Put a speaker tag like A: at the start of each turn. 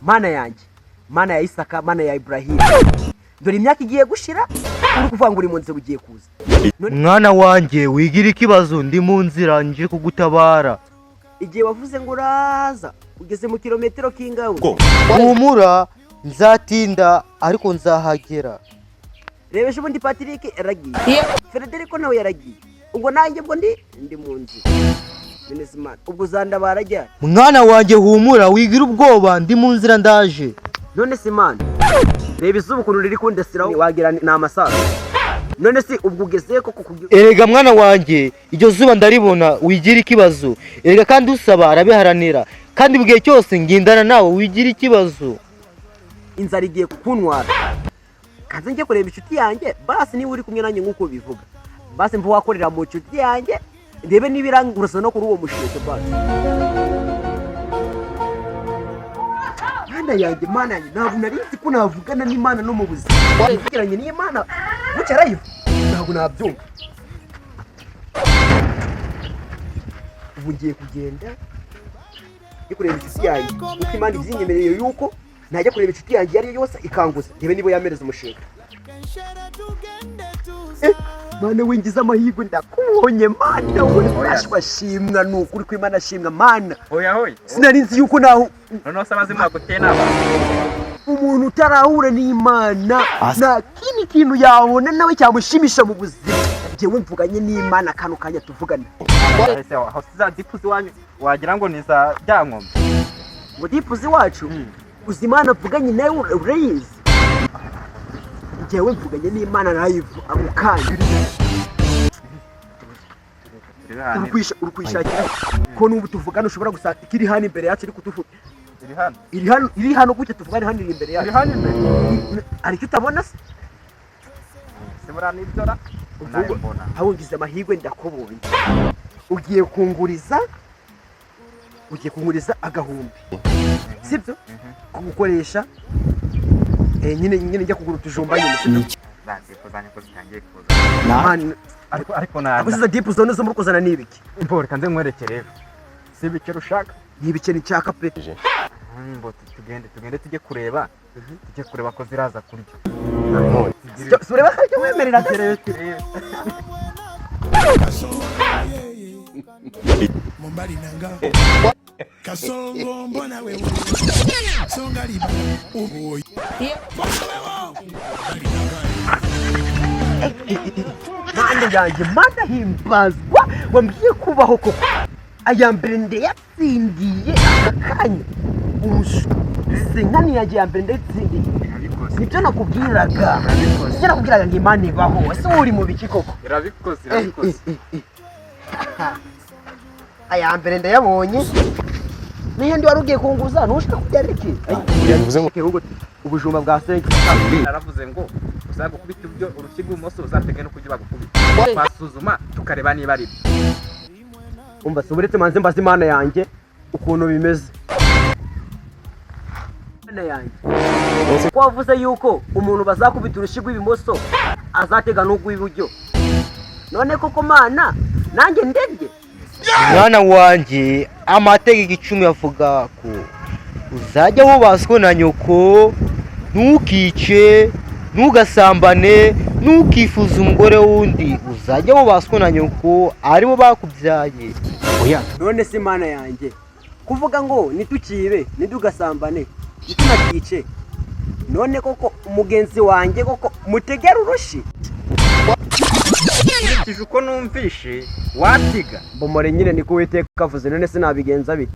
A: mana yanjye, mana ya Isaka, mana ya Ibrahim, dore imyaka igiye gushira uri kuvuga ngo uri mu nzira ugiye kuza.
B: Mwana wanjye wigira ikibazo, ndi mu nzira nje kugutabara.
A: Igihe wavuze ngo uraza ugeze mu kilometero kingawe?
B: Humura nzatinda ariko nzahagera.
A: Rebesha ubundi Patrick yaragiye, Federico nawe yaragiye, ubwo nanjye bwo ndi mu nzira. Benesman ubwo zanda barajya.
B: Mwana wanjye humura wigira ubwoba, ndi mu nzira ndaje.
A: None se man, reba izuba ukuntu riri kundasira wagira ni amasaha. None se ubwo ugeze ko
B: erega mwana wanjye iryo zuba ndaribona, wigira ikibazo. Erega kandi usaba arabiharanira, kandi bwiye cyose ngindana nawe, wigira ikibazo.
A: Inzara igiye kukuntwara, kaze njye kureba inshuti yanjye, basi niba uri kumwe nanjye nk'uko bivuga, basi mva wakorera mu inshuti yanjye ndebe nibirangurasa no kuri uwo musheke basi. Mana yanjye ntabwo nari nzi ko navugana n'Imana no mu buzima. Mvugiranye n'Imana bucarayo ntabwo nabyumva. Ubu ngiye kugenda njye kureba inshuti yanjye, kuko Imana izinyemereye yuko najya kureba inshuti yanjye ariyo yose ikanguza ndebe niba yamereza umushinga. Mana wingiza amahirwe ndakubonye Mana, urashimwa n'ukuri ko Imana ashimwa Mana.
C: Oya
A: sinari nzi yuko naho
C: noneho sabazi mwagutena
A: umuntu utarahura n'Imana nta kindi kintu yabona nawe cyamushimisha mu buzima. Njyewe mvuganye n'Imana kano kanya tuvugana.
C: ese aho siza dipuzi wanyu wagira ngo niza byankombe
A: Ngo dipuzi wacu uzi Imana mvuganye nawe urayizi. Njyewe mvuganye n'Imana live ako kanya. Urukwishakira ko n'ubu tuvugana ushobora gusanga kiri hano imbere yacu ariko tuvuga iri hano gutya tuvugana hano imbere yacu.
C: iri hano imbere
A: ariko utabona se
C: simura n'ibyora nabona
A: aho ngize amahirwe ndakubonye. Ugiye kunguriza agahumbi sibyo kugukoresha nyine njya kugura utujumba nyine
C: kuzanye ko zitangiye kuza ariko
A: abuziza dipu zone zo muri kuzana nibiki
C: mbore kanze nkwerekere si bike rushaka
A: nibike ni cyaka pe.
C: mbo tugende tujye kureba ko ziraza kurya.
A: Sureba cyo wemerera terere
D: Mombali nanga kasongo mbona wewe songa liba oboy
A: Mana yanjye, Mana himbazwa wambwiye kubaho koko. Aya mbere ndeyatsindiye akanya senkani yagiye mbere ndetsindiye. Nibyo nakubwiraga ngo Imana ibaho. Ese uri mu biki koko?
C: Irabikoze
A: aya mbere ndayabonye n'iyindi wari ugiye kunguza ntushaka kubyareke.
B: Yavuze ngo
A: ubujumba bwa senke
C: naravuze ngo uzaga kubita ibyo urushyi rw'imoso uzatege no kujya bagukubita basuzuma tukareba niba ari byo.
A: Umva se uretse manze mbaza Imana yanjye ukuntu bimeze. Imana yanjye ko wavuze yuko umuntu bazakubita urushyi rw'ibimoso azatega n'urw'iburyo, none koko Mana nanjye ndebye.
B: mwana wanjye amategeko 10 avuga ko uzajya wubaswe na nyoko, ntukice, ntugasambane, ntukifuza umugore wundi, uzajya wubaswe na nyoko aribo bakubyaye.
A: Oya none se Imana yanjye kuvuga ngo nitukibe nitugasambane nitunakice, none koko umugenzi wanjye koko mutegera urushi
C: nkurikije uko numvishe watiga
A: mbomore nyine niko Uwiteka avuze. None se nabigenza bite?